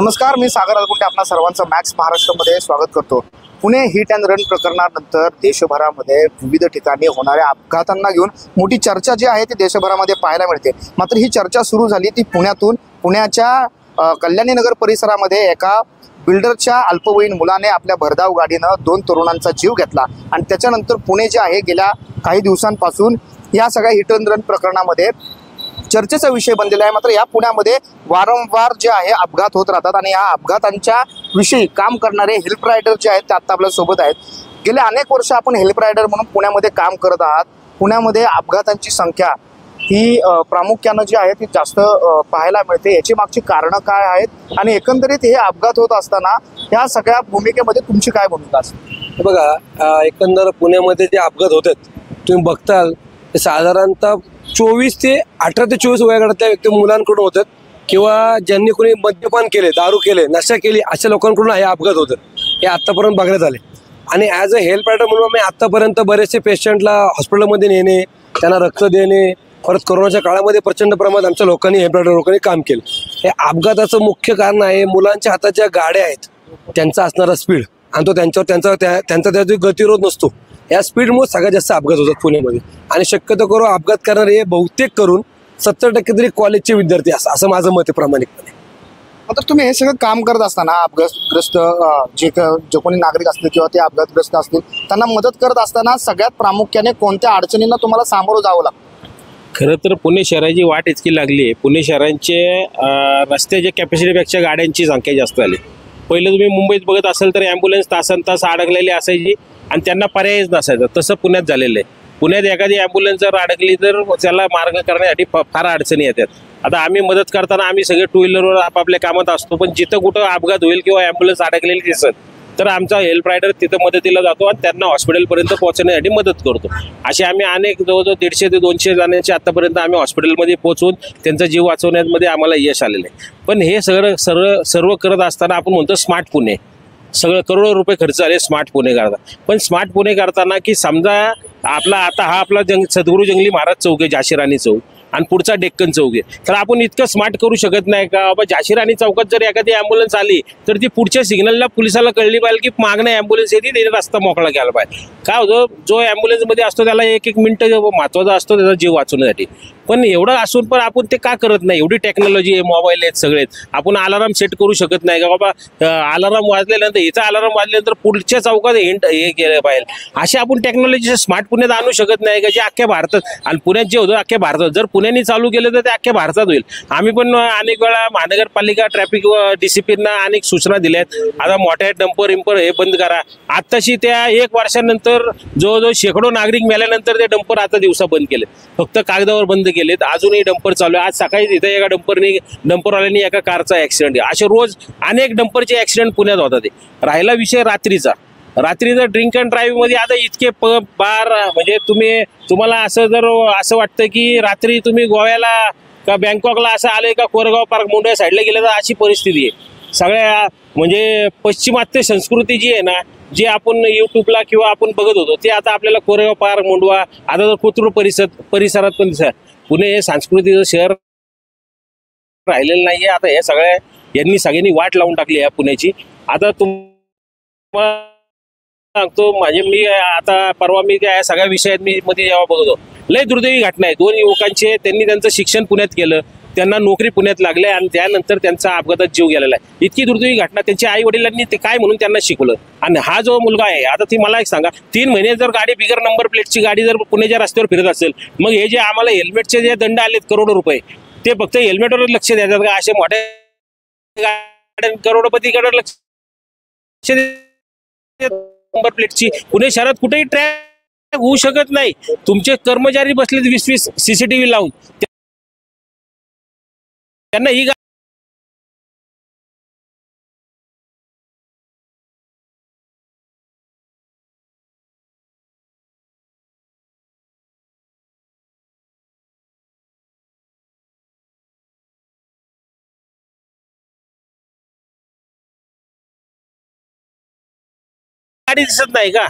नमस्कार, मी सागर अलगुंटे आपणा सर्वांचं मॅक्स महाराष्ट्रामध्ये स्वागत करतो। पुणे हिट अँड रन प्रकरणानंतर देशभरामध्ये विविध ठिकाणी होणाऱ्या अपघातांना घेऊन मोठी चर्चा जी आहे ती देशभरामध्ये पाहायला मिळते। मात्र ही चर्चा सुरू झाली ती पुण्याच्या कल्याणी नगर परिसरामध्ये एका बिल्डरच्या अल्पवयीन मुलाने आपल्या भरधाव गाडीनं 2 तरुणांचा जीव घेतला आणि त्याच्यानंतर पुणे जे आहे गेल्या काही दिवसांपासून या सगळ्या हिट अँड रन प्रकरणामध्ये चर्चेचा विषय बनलेला आहे। मात्र या पुण्यामध्ये वारंवार जे आहे अपघात होत राहतात आणि या अपघातांच्या विषयी काम करणारे हेल्प रायडर जे आहेत ते आता आपल्या सोबत आहेत। गेले अनेक वर्ष आपण हेल्प रायडर म्हणून पुण्यामध्ये काम करत आहात। पुण्यामध्ये अपघातांची संख्या ही प्रामुख्याने जी आहे ती जास्त पाहायला मिळते। याची मागची कारणं काय आहेत आणि एकंदरीत हे अपघात होत असताना या सगळ्या भूमिकेमध्ये तुमची काय भूमिका असते? बघा, एकंदर पुण्यामध्ये जे अपघात होतात तुम्ही बघताल ते साधारणतः 18 ते 24 वयोगटातल्या व्यक्ती मुलांकडून होतात किंवा ज्यांनी कोणी मद्यपान केले, दारू केले, नशा केली अशा लोकांकडून हे अपघात होतात। हे आतापर्यंत बघण्यात आले आणि ॲज अ हेल्प रायडर म्हणून मी आतापर्यंत बरेचसे पेशंटला हॉस्पिटलमध्ये नेणे, त्यांना रक्त देणे, परत कोरोनाच्या काळामध्ये प्रचंड प्रमाणात आमच्या लोकांनी हेल्प रायडर लोकांनी काम केलं। हे अपघाताचं मुख्य कारण आहे मुलांच्या हातात ज्या गाड्या आहेत त्यांचा असणारा स्पीड आणि तो त्यांचा गतिरोध नसतो। या स्पीडमुळे सगळ्यात जास्त अपघात होतात पुण्यामध्ये आणि शक्यतो करून अपघात करणारे हे बहुतेक करून 70% तरी कॉलेजचे विद्यार्थी असं माझं मत आहे प्रामाणिकपणे। आता तुम्ही हे सगळं काम करत असताना अपघातग्रस्त जे कोणी नागरिक असतील किंवा ते अपघातग्रस्त असतील त्यांना मदत करत असताना सगळ्यात प्रामुख्याने कोणत्या अडचणींना तुम्हाला सामोरं जावं लागतं? खरं तर पुणे शहराची वाट इतकी लागली आहे, पुणे शहरांचे रस्त्याच्या कॅपॅसिटीपेक्षा गाड्यांची संख्या जास्त झाली। पहिलं तुम्ही मुंबईत बघत असाल तर ॲम्ब्युलन्स तासन तास अडकलेली असायची आणि त्यांना पर्यायच नसायचा, तसं पुण्यात झालेलं आहे। पुण्यात एखादी ॲम्ब्युलन्स जर अडकली तर त्याला मार्ग करण्यासाठी फार अडचणी येतात। आता आम्ही मदत करताना आम्ही सगळे टू व्हीलरवर आपापल्या कामात असतो, पण जिथं कुठं अपघात होईल किंवा ॲम्ब्युलन्स अडकलेली दिसत तर आमचा हेल्प रायडर तिथं मदतीला जातो आणि त्यांना हॉस्पिटलपर्यंत पोहोचण्यासाठी मदत करतो। असे आम्ही अनेक जवळजवळ 150 ते 200 जणांचे आतापर्यंत आम्ही हॉस्पिटलमध्ये पोहोचून त्यांचा जीव वाचवण्यामध्ये आम्हाला यश आलेलं आहे। पण हे सर्व करत असताना आपण म्हणतो स्मार्ट पुणे, सगळं करोडो रुपये खर्च आले स्मार्ट पुणे करता। पण स्मार्ट पुणे करताना की समजा आपला सद्गुरू जंगली महाराज चौक आहे, झाशी राणी चौक, आणि पुढचा डेक्कन चौक आहे, तर आपण इतकं स्मार्ट करू शकत नाही का बाबा झाशी राणी चौकात जर एखादी ॲम्ब्युलन्स आली तर ती पुढच्या सिग्नलला पोलिसाला कळली पाहिजे की मागणं ॲम्ब्युलन्स येते, त्याने रस्ता मोकळा केला पाहिजे। काय होतं, जो ॲम्ब्युलन्समध्ये असतो त्याला 1-1 मिनिटं महत्त्वाचा असतो त्याचा जीव वाचवण्यासाठी, पण एवढं असून पण आपण ते का करत नाही? एवढी टेक्नॉलॉजी आहे, मोबाईल आहेत सगळेच, आपण अलाराम सेट करू शकत नाही का बाबा अलाराम वाजल्यानंतर हिचा अलाराम वाजल्यानंतर पुढच्या चौकात हे केलं पाहिजे? असे आपण टेक्नॉलॉजी स्मार्ट पुण्यात आणू शकत नाही का जे अख्ख्या भारतात आणि पुण्यात जे होतं अख्ख्या भारतात जर पुण्याने चालू केलं तर ते अख्ख्या भारतात होईल। आम्ही पण अनेक वेळा महानगरपालिका ट्रॅफिक डिसिप्लिनना अनेक सूचना दिल्यात, आता मोठ्या डंपर हे बंद करा। आत्ताशी त्या 1 वर्षानंतर जवळजवळ शेकडो नागरिक मेल्यानंतर ते डंपर आता दिवसा बंद केले, फक्त कागदावर बंद केलेत, अजूनही डंपर चालू आहे। आज सकाळी तिथे एका डंपरवाल्याने एका कारचा ॲक्सिडेंट आहे। असे रोज अनेक डंपरचे ॲक्सिडेंट पुण्यात होतात। राहिला विषय रात्रीचा ड्रिंक अँड ड्राईव्ह मध्ये आता इतके पब बार, म्हणजे तुम्हाला असं वाटतं की रात्री तुम्ही गोव्याला का बँकॉकला असं आले का कोरेगाव पार्क मुंडवा साईडला गेले तर अशी परिस्थिती आहे। सगळ्या म्हणजे पश्चिमात्य संस्कृती जी आहे ना, जे आपण यूट्यूबला किंवा आपण बघत होतो ते आता आपल्याला कोरेगाव पार्क मुंडवा, आता तर कोथरूड परिसरात पण पुणे हे सांस्कृतिक शहर राहिलेलं नाहीये। आता हे यांनी सगळ्यांनी वाट लावून टाकली आहे पुण्याची। आता तुम्हाला सांगतो, मी आता परवा त्या सगळ्या विषयात मध्ये जेव्हा बघत होतो, लय दुर्दैवी घटना आहे। 2 युवकांचे त्यांनी त्यांचं शिक्षण पुण्यात केलं, त्यांना नोकरी पुण्यात लागले आणि त्यानंतर त्यांचा अपघातात जीव गेलेला आहे। इतकी दुर्दैवी घटना, त्यांच्या आई वडिलांनी ते काय म्हणून त्यांना शिकवलं। आणि हा जो मुलगा आहे, आता ती मला एक सांगा, 3 महिने जर गाडी बिगर नंबर प्लेटची गाडी जर पुण्याच्या रस्त्यावर फिरत असेल, मग हे जे आम्हाला हेल्मेटचे जे दंड आलेत करोडो रुपये, ते फक्त हेल्मेटवर लक्ष देतात का? असे मोठ्या करोडपतीकडे लक्ष नंबर प्लेटची पुणे शहरात कुठेही ट्रॅक होऊ शकत नाही। तुमचे कर्मचारी बसलेत 20-20 CCTV लावून, त्यांना ही गाडी दिसत नाही का?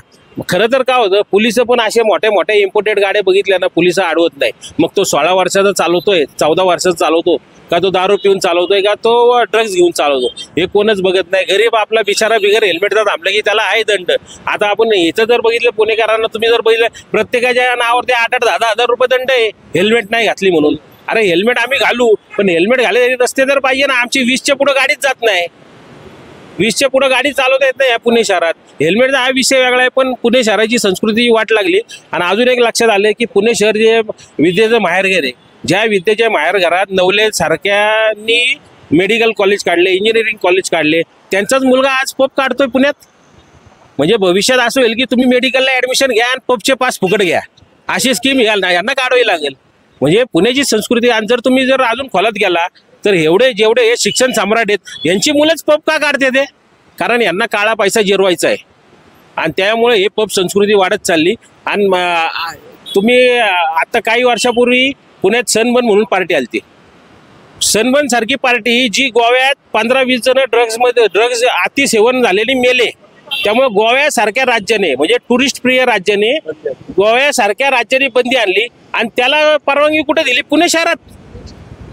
खरं तर काय होतं, पोलिस पण असे मोठ्या इम्पोर्टेड गाड्या बघितल्या ना पोलिस अडवत नाही। मग तो 16 वर्षाचा चालवतोय, 14 वर्षाचा चालवतो, का तो दारू पिऊन चालवतोय का तो ड्रग्ज घेऊन चालवतो, हे कोणच बघत नाही. गरीब आपला बिचारा बिगर हेल्मेटचा थांबला की त्याला आहे दंड. आता आपण इथं जर बघितलं पुणेकरांना, तुम्ही जर बघितलं प्रत्येकाच्या नावावरती 8-8, 10-10 रुपये दंड आहे हेल्मेट नाही घातली म्हणून. अरे हेल्मेट आम्ही घालू, पण हेल्मेट घाले रस्ते तर पाहिजे ना. आमची 20च्या पुढे गाडीच जात नाही, 20च्या पुढे गाडी चालवता येत नाही या पुणे शहरात. हेल्मेटचा हा विषय वेगळा आहे, पण पुणे शहराची संस्कृती वाट लागली. आणि अजून एक लक्षात आलं की पुणे शहर जे विद्येचं माहेरघर आहे, ज्या विद्येच्या माहेरघरात नवले सारख्यांनी मेडिकल कॉलेज काढले, इंजिनिअरिंग कॉलेज काढले, त्यांचाच मुलगा आज पब काढतोय पुण्यात. म्हणजे भविष्यात असं होईल की तुम्ही मेडिकलला ऍडमिशन घ्या आणि पबचे पास फुकट घ्या, अशी स्कीम यांना काढावी लागेल. म्हणजे पुण्याची संस्कृती. आणि जर तुम्ही जर अजून खोलात गेला तर जेवढे हे शिक्षण सम्राट आहेत यांची मुलंच पब का काढते ते? कारण यांना काळा पैसा जिरवायचा आहे आणि त्यामुळे हे पब संस्कृती वाढत चालली. आणि तुम्ही आता काही वर्षापूर्वी पुण्यात सनबर्न म्हणून पार्टी आली. सनबर्न सारखी पार्टी जी गोव्यात 15-20 जण ड्रग्ज अतिसेवन झालेली मेले. त्यामुळे गोव्यासारख्या राज्याने, म्हणजे टुरिस्ट प्रिय राज्याने, गोव्यासारख्या राज्याने बंदी आणली आणि त्याला परवानगी कुठे दिली? पुणे शहरात.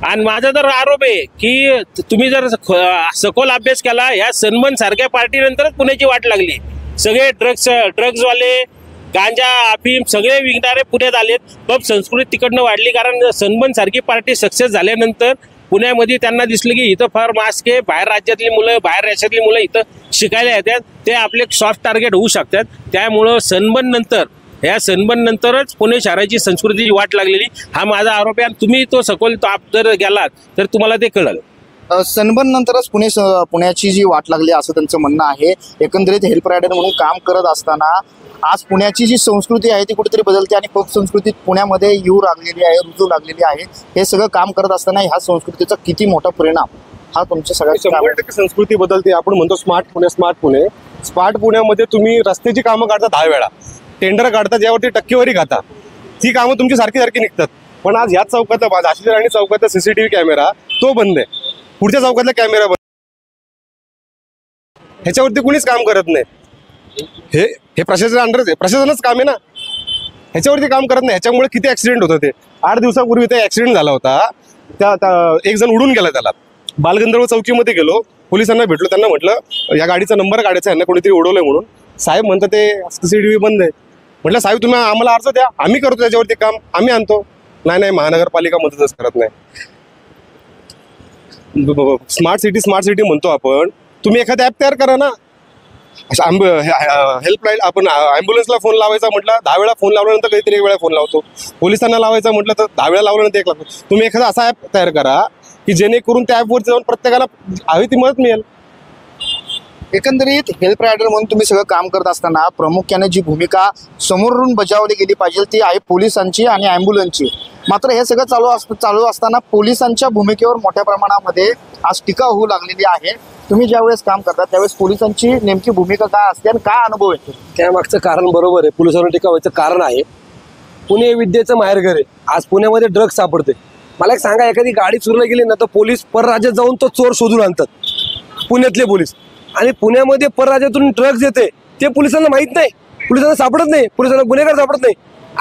आणि माझा तर आरोप आहे की तुम्ही जर सखोल अभ्यास केला, या सनबर्न सारख्या पार्टीनंतरच पुण्याची वाट लागली. सगळे ड्रग्जवाले, गांजा, अफीम सगळे विकणारे पुण्यात आलेत. पब संस्कृती तिकडनं वाढली. कारण सनबर्न सारखी पार्टी सक्सेस झाल्यानंतर पुण्यामध्ये त्यांना दिसलं की इथं फार मास्क आहे, बाहेर राज्यातली मुलं, बाहेर देशातली मुलं इथं शिकायला येतात, ते आपले सॉफ्ट टार्गेट होऊ शकतात. त्यामुळं सनबर्न नंतरच पुणे शहराची संस्कृतीची वाट लागलेली, हा माझा आरोप आहे. आणि तुम्ही तो सखोल जर गेलात तर तुम्हाला ते कळलं. सनबर्न नंतरच पुण्याची जी वाट लागली असं त्यांचं म्हणणं आहे. एकंदरीत हेल्प रायडर म्हणून काम करत असताना आज पुण्याची जी संस्कृती आहे ती कुठेतरी बदलते आणि पब संस्कृती पुण्यामध्ये येऊ लागलेली आहे, रुजू लागलेली आहे. हे सगळं काम करत असताना ह्या संस्कृतीचा किती मोठा परिणाम हा तुमच्या सगळ्या 100% संस्कृती बदलते. आपण म्हणतो स्मार्ट पुण्यामध्ये तुम्ही रस्त्याची कामं काढता 10 वेळा, टेंडर काढता ज्यावरती टक्केवारी खाता, ती कामं तुमची सारखी निघतात. पण आज ह्याच चौकातला झाशीच्या राणी चौकातला CCTV कॅमेरा तो बंद आहे, पुढच्या चौकातला कॅमेरा बंद, ह्याच्यावरती कुणीच काम करत नाही. हे प्रशासनच काम आहे ना, ह्याच्यावरती काम करत नाही. ह्याच्यामुळे किती ऍक्सिडेंट होतं. ते 8 दिवसापूर्वी ते ऍक्सिडेंट झाला होता, एक जण उडून गेला. त्याला बालगंधर्व चौकीमध्ये गेलो, पोलिसांना भेटलो, त्यांना म्हटलं या गाडीचा नंबर काढायचा, यांना कोणीतरी उडवलंय म्हणून. साहेब म्हणतात ते CCTV बंद आहे. म्हटलं साहेब तुम्ही आम्हाला अर्ज द्या, आम्ही करतो त्याच्यावरती काम, आम्ही आणतो. नाही, महानगरपालिका मदतच करत नाही. स्मार्ट सिटी म्हणतो आपण, तुम्ही एखादा ऍप तयार करा ना. हेल्पलाईन, आपण ॲम्ब्युलन्सला फोन लावायचा म्हटलं 10 वेळा फोन लावल्यानंतर काहीतरी 1 वेळा फोन लावतो. पोलिसांना लावायचं म्हटलं तर 10 वेळा लावल्यानंतर 1 लावतो. तुम्ही एखादा असा ऍप तयार करा की जेणेकरून त्या ऍपवरती जाऊन प्रत्येकाला हवी ती मदत मिळेल. एकंदरीत हेल्प रायडर म्हणून तुम्ही सगळं काम करत असताना प्रामुख्याने जी भूमिका समोरून बजावली गेली पाहिजे ती आहे पोलिसांची आणि ॲम्ब्युलन्सची. मात्र हे सगळं चालू असताना पोलिसांच्या भूमिकेवर मोठ्या प्रमाणामध्ये आज टीका होऊ लागलेली आहे. तुम्ही ज्यावेळेस काम करता त्यावेळेस पोलिसांची नेमकी भूमिका काय असते आणि काय अनुभव येतो? त्यामागचं कारण बरोबर आहे, पोलिसांवर टीका व्हायचं कारण आहे. पुणे विद्येचं माहेरघर आहे. आज पुण्यामध्ये ड्रग्ज सापडते. मला एक सांगा, एखादी गाडी चोरीला गेली ना तर पोलीस परराज्यात जाऊन तो चोर शोधून आणतात, पुण्यातले पोलीस. आणि पुण्यामध्ये परराज्यातून ड्रग्ज येते ते पोलिसांना माहित नाही, पोलिसांना सापडत नाही, पोलिसांना गुन्हेगार सापडत नाही.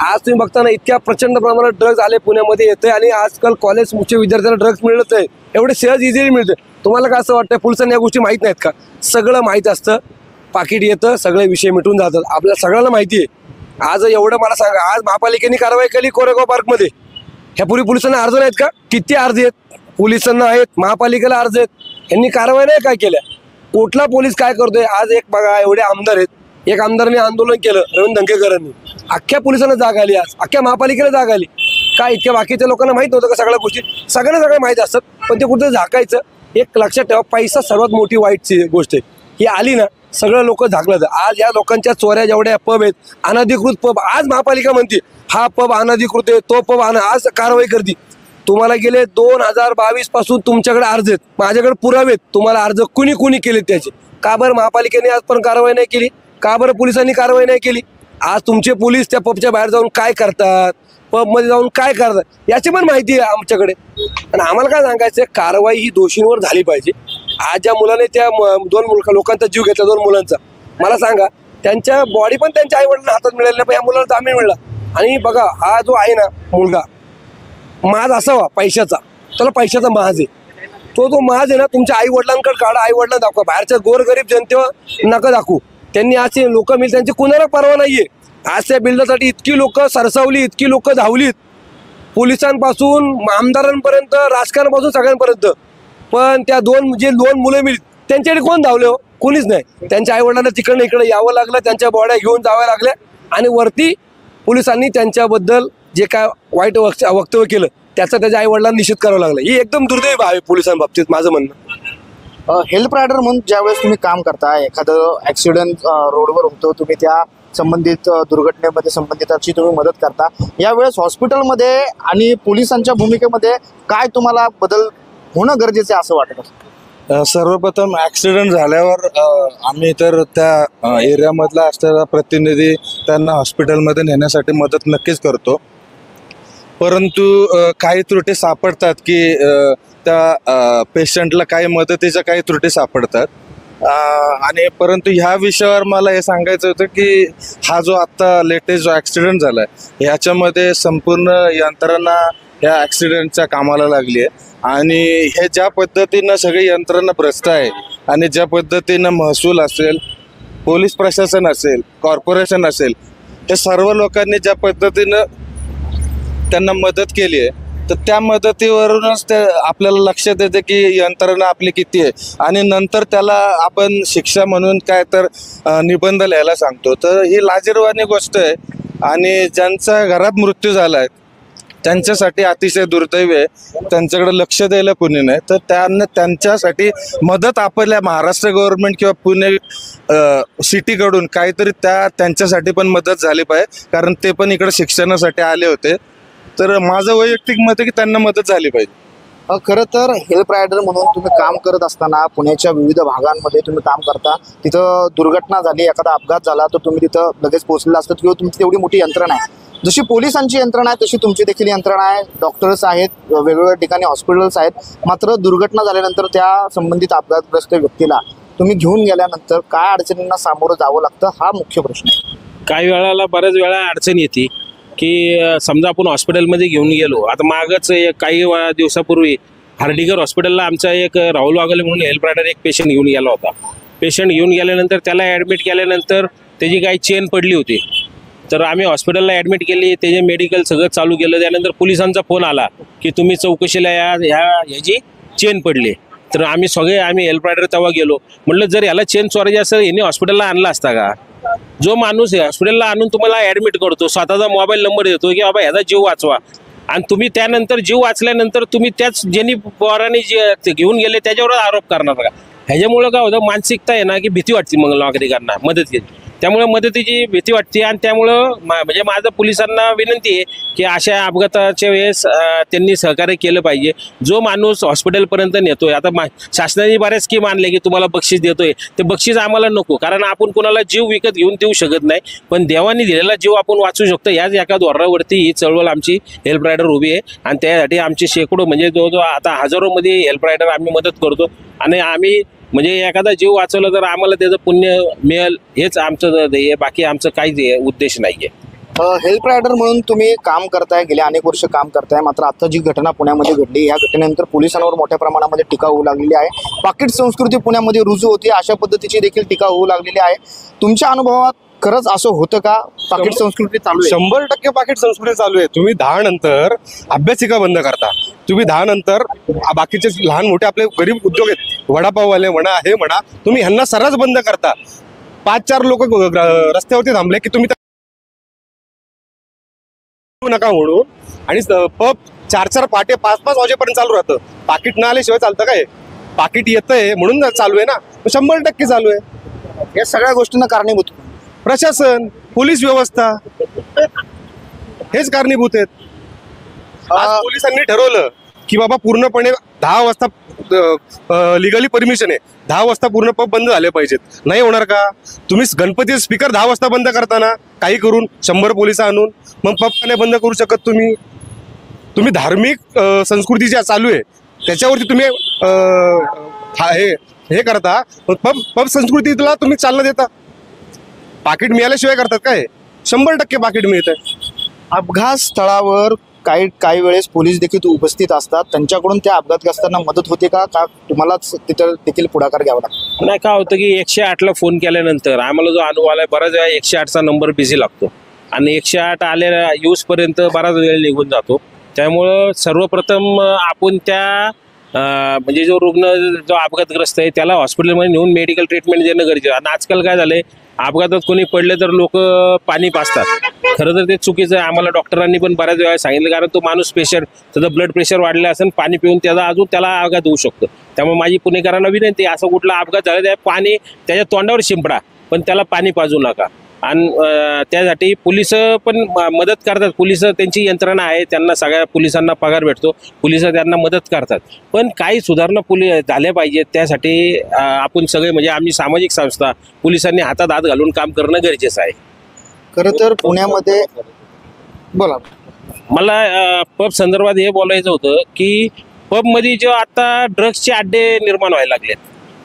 आज तुम्ही बघताना इतक्या प्रचंड प्रमाणात ड्रग्ज आले पुण्यामध्ये येते आणि आजकाल कॉलेजच्या विद्यार्थ्यांना ड्रग्ज मिळत आहे, एवढे सहज इझिली मिळते. तुम्हाला काय असं वाटतं पोलिसांना या गोष्टी माहीत नाहीत का? सगळं माहीत असतं, पाकिट येतं, सगळे विषय मिटून जातात, आपल्याला सगळ्यांना माहिती आहे. आज एवढं मला सांगा, आज महापालिकेने कारवाई केली कोरेगाव पार्कमध्ये, ह्यापूर्वी पोलिसांना अर्ज नाहीत का? किती अर्ज आहेत पोलिसांना, आहेत महापालिकेला अर्ज आहेत, यांनी कारवाई नाही काय केल्या? कुठला पोलीस काय करतोय? आज एक बघा, एवढे आमदार आहेत, एक आमदारांनी आंदोलन केलं, रवींद्र धंगेकरांनी, अख्ख्या पोलिसांना जाग आली, आज अख्ख्या महापालिकेला जाग आली. काय इतक्या बाकीच्या लोकांना माहित नव्हतं का सगळ्या गोष्टी? सगळ्यांना सगळं माहिती असतात, पण ते कुठं झाकायचं. एक लक्षात ठेवा, पैसा सर्वात मोठी वाईटची गोष्ट आहे. ही आली ना सगळं लोक झाकलं. आज या लोकांच्या चोऱ्या जेवढ्या पब आहेत, अनधिकृत पब, आज महापालिका म्हणते हा पब अनधिकृत आहे, तो पब आज कारवाई करते. तुम्हाला गेले 2022 पासून तुमच्याकडे अर्ज आहेत, माझ्याकडे पुरावे आहेत, तुम्हाला अर्ज कुणी केले त्याचे. का बरं महापालिकेने आज पण कारवाई नाही केली? का बरं पोलिसांनी कारवाई नाही केली? आज तुमचे पोलीस त्या पबच्या बाहेर जाऊन काय करतात, पबमध्ये जाऊन काय करतात, याची पण माहिती आहे आमच्याकडे. आणि आम्हाला काय सांगायचं, कारवाई ही दोषींवर झाली पाहिजे. आज ज्या मुलाने त्या 2 लोकांचा जीव घेतला, 2 मुलांचा, मला सांगा त्यांच्या बॉडी पण त्यांच्या आई वडिलांना हातात मिळाली नाही, या मुलाला जामीन मिळाला. आणि बघा, हा जो आहे ना मुलगा, माज असावा पैशाचा, त्याला पैशाचा महाज आहे. तो महाज आहे ना, तुमच्या आई वडिलांकडे काढा, आई वडिलांना दाखवा, बाहेरच्या गोरगरीब जनतेवर नका दाखवू. त्यांनी असे लोक मिळतील, त्यांची कुणाला परवा नाहीये. आज त्या बिल्डरसाठी इतकी लोक सरसावली, इतकी लोक धावलीत, पोलिसांपासून आमदारांपर्यंत, राजकारणापासून सगळ्यांपर्यंत. पण त्या जे दोन मुलं मिळत त्यांच्याकडे कोण धावले हो? कोणीच नाही. त्यांच्या आई वडिलांना तिकडनं इकडे यावं लागलं, त्यांच्या बॉड्या घेऊन जाव्या लागल्या आणि वरती पोलिसांनी त्यांच्याबद्दल जे काय वाईट वक्तव्य केलं त्याचा त्याच्या आई वडिलांना निषेध करावं लागलं. ही एकदम दुर्दैव आहे पोलिसांबाबतीत माझं म्हणणं. हेल्प रायडर म्हणून ज्यावेळेस तुम्ही काम करता, एखादं ॲक्सिडेंट रोडवर होतो, तुम्ही त्या संबंधित दुर्घटनेमध्ये संबंधिताची तुम्ही मदत करता, यावेळेस हॉस्पिटलमध्ये आणि पोलिसांच्या भूमिकेमध्ये काय तुम्हाला बदल होणं गरजेचं आहे असं वाटतं? सर्वप्रथम ॲक्सिडेंट झाल्यावर आम्ही तर त्या एरियामधला असलेला प्रतिनिधी त्यांना हॉस्पिटलमध्ये नेण्यासाठी मदत नक्कीच करतो. परंतु काही त्रुटी सापडतात की त्या पेशंटला काही मदतीच्या काही त्रुटी सापडतात. आणि परंतु ह्या विषयावर मला हे सांगायचं होतं की हा जो आत्ता लेटेस्ट जो ॲक्सिडेंट झाला आहे ह्याच्यामध्ये संपूर्ण यंत्रणा ह्या ॲक्सिडेंटच्या कामाला लागली आहे. आणि हे ज्या पद्धतीनं सगळी यंत्रणा भ्रष्ट आहे आणि ज्या पद्धतीनं महसूल असेल, पोलीस प्रशासन असेल, कॉर्पोरेशन असेल, हे सर्व लोकांनी ज्या पद्धतीनं त्यांना मदत केली आहे तर त्या मदतीवरूनच ते आपल्याला लक्षात येते की यंत्रणा आपली किती आहे. आणि नंतर त्याला आपण शिक्षा म्हणून काय तर निबंध लिहायला सांगतो. तर ही लाजिरवाणी गोष्ट आहे. आणि ज्यांचा घरात मृत्यू झाला आहे त्यांच्यासाठी अतिशय दुर्दैव आहे. त्यांच्याकडे लक्ष द्यायला कुणी नाही. तर त्यांच्यासाठी मदत आपल्या महाराष्ट्र गव्हर्नमेंट किंवा पुणे सिटीकडून काहीतरी त्यांच्यासाठी पण मदत झाली पाहिजे, कारण ते पण इकडे शिक्षणासाठी आले होते. तर माझं वैयक्तिक मत आहे की त्यांना मदत झाली पाहिजे. खरं तर हेल्प रायडर म्हणून तुम्ही काम करत असताना पुण्याच्या विविध भागांमध्ये तुम्ही काम करता, तिथं दुर्घटना झाली, एखादा अपघात झाला तर तुम्ही तिथं लगेच पोहोचलेला असतात किंवा तुमची तेवढी मोठी यंत्रणा आहे. जशी पोलिसांची यंत्रणा आहे तशी तुमची देखील यंत्रणा आहे. डॉक्टर्स आहेत, वेगवेगळ्या ठिकाणी हॉस्पिटल्स आहेत. मात्र दुर्घटना झाल्यानंतर त्या संबंधित अपघातग्रस्त व्यक्तीला तुम्ही घेऊन गेल्यानंतर काय अडचणींना सामोरं जावं लागतं हा मुख्य प्रश्न आहे. काही वेळाला बऱ्याच वेळा अडचण येते की समजा आपण हॉस्पिटलमध्ये घेऊन गेलो. आता मागच काही दिवसापूर्वी हार्डिगर हॉस्पिटलला आमचा एक राहुल वाघले म्हणून हेल्प रायडर एक पेशंट घेऊन गेला होता. पेशंट घेऊन गेल्यानंतर त्याला ॲडमिट केल्यानंतर त्याची काही चेन पडली होती. तर आम्ही हॉस्पिटलला ॲडमिट केली, त्याचे मेडिकल सगळं चालू केलं. त्यानंतर पोलिसांचा फोन आला की तुम्ही चौकशीला ह्याची चेन पडली. तर आम्ही हेल्प रायडर तेव्हा गेलो. म्हटलं जर याला चेन चोरायची असेल याने हॉस्पिटलला आणला असता का? जो माणूस आहे हॉस्पिटलला आणून तुम्हाला ॲडमिट करतो, स्वतःचा मोबाईल नंबर देतो की बाबा ह्याचा जीव वाचवा, आणि तुम्ही त्यानंतर जीव वाचल्यानंतर तुम्ही त्याच ज्यांनी पोरांनी जे घेऊन गेले त्याच्यावर आरोप करणार का? ह्याच्यामुळं काय होतं, मानसिकता आहे ना की भीती वाटते मग नागरिकांना मदत घेत. त्यामुळे मदतीची भीती वाटते. आणि त्यामुळं म्हणजे माझं पोलिसांना विनंती आहे की अशा अपघाताच्या वेळेस त्यांनी सहकार्य केलं पाहिजे. जो माणूस हॉस्पिटलपर्यंत नेतोय, आता शासनाने बऱ्याच स्कीम आणले की तुम्हाला बक्षीस देतोय, ते बक्षीस आम्हाला नको, कारण आपण कोणाला जीव विकत घेऊन देऊ शकत नाही. पण देवाने दिलेला जीव आपण वाचू शकतो. याच एका धोरणावरती ही चळवळ आमची हेल्प रायडर उभी आहे. आणि त्यासाठी आमचे शेकडो म्हणजे जवळजवळ आता हजारोमध्ये हेल्प रायडर आम्ही मदत करतो. आणि आम्ही म्हणजे एखादा जीव वाचवला तर आम्हाला त्याचं पुण्य मिळेल हेच आमचं ध्येय, बाकी आमचं काहीच उद्देश नाही आहे. हेल्प रायडर म्हणून तुम्ही काम करताय, गेले अनेक वर्ष काम करताय. मात्र आता जी घटना पुण्यामध्ये घडली, या घटनेनंतर पोलिसांवर मोठ्या प्रमाणामध्ये टीका होऊ लागलेली आहे. पाकिट संस्कृती पुण्यामध्ये रुजू होती, अशा पद्धतीची देखील टीका होऊ लागलेली आहे. तुमच्या अनुभवात खरंच असं होतं का? पाकिट संस्कृती चालू आहे? 100% पाकिट संस्कृती चालू आहे. तुम्ही 10 नंतर अभ्यासिका बंद करता, तुम्ही 10 नंतर बाकीचे लहान मोठे आपले गरीब उद्योग आहेत, वडापाववाले म्हणा, हे म्हणा, तुम्ही ह्यांना सर्रास बंद करता. 5-4 लोक रस्त्यावरती थांबले की तुम्ही नका म्हणून, आणि पब 4-4 पाटे 5-5 वाजेपर्यंत चालू राहतं. पाकिट न आल्याशिवाय चालतं काय? पाकिट येतंय म्हणून चालू आहे ना. 100% चालू आहे. या सगळ्या गोष्टींना कारणीभूत प्रशासन, पोलीस व्यवस्था हेच कारणीभूत आहेत. आज पोलिसांनी ठरवलं की बाबा पूर्णपणे 10 वाजता लिगली परमिशन आहे, 10 वाजता पूर्ण पब बंद झाले पाहिजेत. नाही होणार का? तुम्ही गणपती स्पीकर 10 वाजता बंद करताना काही करून 100 पोलिस आणून मग पब का नाही बंद करू शकत तुम्ही? तुम्ही धार्मिक संस्कृती ज्या चालू आहे त्याच्यावरती तुम्ही हे करता, पब संस्कृतीला तुम्ही चालना देता. पाकिट मिळाल्याशिवाय करतात काय? 100% पाकिट मिळत आहे. अपघात स्थळावर काही वेळेस पोलीस देखील उपस्थित असतात, त्यांच्याकडून त्या अपघातग्रस्तांना मदत होते का तुम्हालाच तिथं देखील पुढाकार घ्यावा लागतो? नाही, काय होतं की 108ला फोन केल्यानंतर आम्हाला जो अनुभव आला बराच वेळा 108चा नंबर बिझी लागतो आणि 108 आलेला यूजपर्यंत बराच वेळ निघून जातो. त्यामुळं सर्वप्रथम आपण त्या म्हणजे जो रुग्ण जो अपघातग्रस्त आहे त्याला हॉस्पिटलमध्ये नेऊन मेडिकल ट्रीटमेंट देणं गरजेचं. आणि आजकाल काय झालंय, अपघातात कोणी पडले तर लोक पाणी पाजतात. खरं तर ते चुकीचं आहे. आम्हाला डॉक्टरांनी पण बऱ्याच वेळा सांगितलं, कारण तो माणूस पेशंट त्याचं ब्लड प्रेशर वाढलं असेल, पाणी पिऊन त्याला अपघात होऊ शकतो. त्यामुळे माझी पुणेकरांना विनंती, असं कुठला अपघात झाला त्या पाणी त्याच्या तोंडावर शिंपडा, पण त्याला पाणी पाजू नका. आणि त्यासाठी पोलिस पण मदत करतात. पोलिस त्यांची यंत्रणा आहे, त्यांना सगळ्या पोलिसांना पगार भेटतो, पोलिस त्यांना मदत करतात. पण काही सुधारणा झाल्या पाहिजेत. त्यासाठी आपण सगळे म्हणजे आम्ही सामाजिक संस्था पोलिसांनी हातात हात घालून काम करणं गरजेचं आहे. खरं तर पुण्यामध्ये बोला. मला पब संदर्भात हे बोलायचं होतं की पबमध्ये जो आता ड्रग्सचे अड्डे निर्माण व्हायला लागलेत.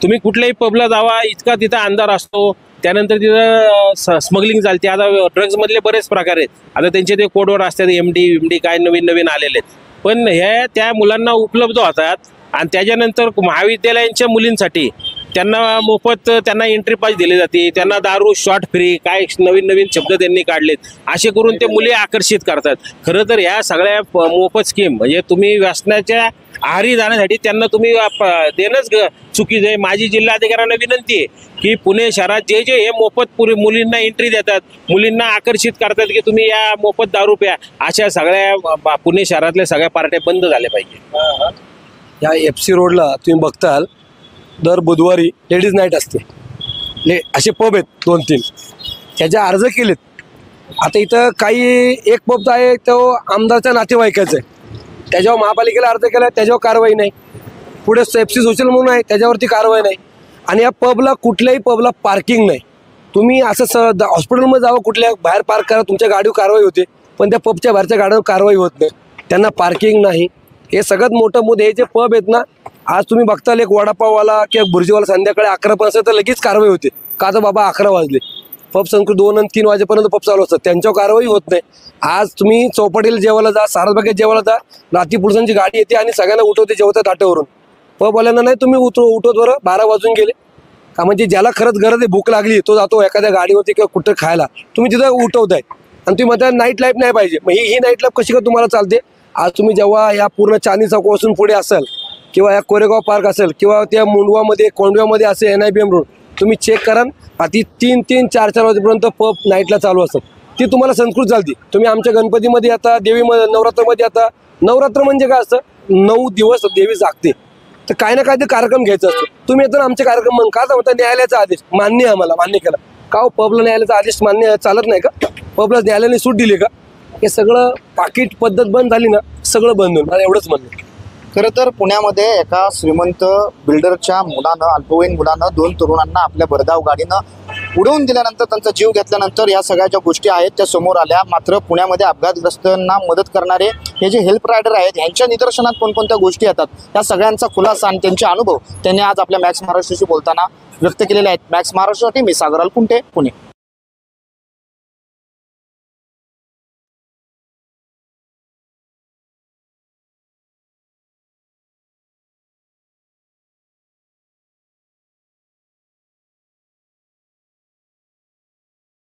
तुम्ही कुठल्याही पबला जावा, इतका तिथं अंधार असतो, त्यानंतर तिथं स्मगलिंग चालते. आता ड्रग्समधले बरेच प्रकार आहेत. आता त्यांचे ते कोडवर असतात, एमडी काय नवीन आलेले आहेत. पण हे त्या मुलांना उपलब्ध होतात आणि त्याच्यानंतर महाविद्यालयांच्या मुलींसाठी त्यांना मोफत त्यांना एंट्री पास दिली जाते. त्यांना दारू शॉट फ्री काय नवीन शब्द त्यांनी काढलेत. असे करून ते मुली आकर्षित करतात. खरं तर ह्या सगळ्या मोफत स्कीम म्हणजे तुम्ही व्यसनाच्या आहारी जाण्यासाठी त्यांना तुम्ही देणंच चुकीचं आहे. माझी जिल्हाधिकाऱ्यांना विनंती आहे की पुणे शहरात जे हे मोफत मुलींना एंट्री देतात, मुलींना आकर्षित करतात की तुम्ही या मोफत दारू प्या, अशा सगळ्या पुणे शहरातल्या सगळ्या पार्ट्या बंद झाल्या पाहिजे. या FC रोडला तुम्ही बघताल दर बुधवारी लेडीज नाईट असते. असे पब आहेत 2-3, त्याच्या अर्ज केलेत. आता इथं काही एक पब आहे तो आमदारच्या नातेवाईकाचा आहे, त्याच्यावर महापालिकेला अर्ज केला, त्याच्यावर कारवाई नाही. पुढे FC सोशल म्हणून आहे, त्याच्यावरती कारवाई नाही. आणि या पबला कुठल्याही पबला पार्किंग नाही. तुम्ही असं हॉस्पिटलमध्ये जावं, कुठल्या बाहेर पार्क करा, तुमच्या गाडीवर कारवाई होते, पण त्या पबच्या बाहेरच्या गाड्यांवर कारवाई होत नाही. त्यांना पार्किंग नाही. हे सगळ्यात मोठं मुद्दे. हे जे पब आहेत ना, आज तुम्ही बघताल एक वडापाववाला किंवा भुर्जीवाला संध्याकाळी 11 पर्यंत तर लगेच कारवाई होते. का तर बाबा 11 वाजले, पब संख्या 2 आणि 3 वाजेपर्यंत पब चालू असतात, त्यांच्यावर कारवाई होत नाही. आज तुम्ही चौपाटीला जेवायला जा, सारसबागेत जेवायला जा, रात्री पोलिसांची गाडी येते आणि सगळ्यांना उठवते जेवतात ताट्यावरून. पबवाल्यांना नाही तुम्ही उठवत बरं, 12 वाजून गेले का, म्हणजे ज्याला खरंच गरज आहे, भूक लागली, तो जातो एखाद्या गाडीवरती किंवा कुठं खायला, तुम्ही तिथं उठवताय आणि तुम्ही म्हणता नाईट लाईफ नाही पाहिजे. मग ही नाईट लाईफ कशी का तुम्हाला चालते? आज तुम्ही जेव्हा या पूर्ण चांदणी चौकापासून पुढे असाल किंवा या कोरेगाव पार्क असेल किंवा त्या मुंडवामध्ये कोंडव्यामध्ये असेल NIBM रोड, तुम्ही चेक करा, आधी 3-3, 4-4 वाजेपर्यंत पब नाईटला चालू असतात. ती तुम्हाला संस्कृत चालते. तुम्ही आमच्या गणपतीमध्ये आता, देवीमध्ये, नवरात्रमध्ये आता, नवरात्र म्हणजे काय असतं, 9 दिवस देवी जागते, तर काय ना काय ते कार्यक्रम घ्यायचा असतो. तुम्ही येताना आमचे कार्यक्रम मग का म्हणता न्यायालयाचा आदेश मान्य आहे, आम्हाला मान्य केला का हो? पबला न्यायालयाचा आदेश मान्य चालत नाही का? पबला न्यायालयाने सूट दिली का? हे सगळं पाकिट पद्धत बंद झाली ना, सगळं बंद होईल. मला एवढंच म्हणणं. खरं तर पुण्यामध्ये एका श्रीमंत बिल्डरच्या मुलानं, अल्पवयीन मुलानं 2 तरुणांना आपल्या भरधाव गाडीनं उडवून दिल्यानंतर, त्यांचा जीव घेतल्यानंतर या सगळ्या ज्या गोष्टी आहेत त्या समोर आल्या. मात्र पुण्यामध्ये अपघातग्रस्तांना मदत करणारे हे जे हेल्प रायडर आहेत, यांच्या निदर्शनात कोणकोणत्या गोष्टी येतात, या सगळ्यांचा खुलासा आणि त्यांचे अनुभव त्यांनी आज आपल्या मॅक्स महाराष्ट्राशी बोलताना व्यक्त केलेले आहेत. मॅक्स महाराष्ट्रासाठी मी सागर अलकुंटे, पुणे.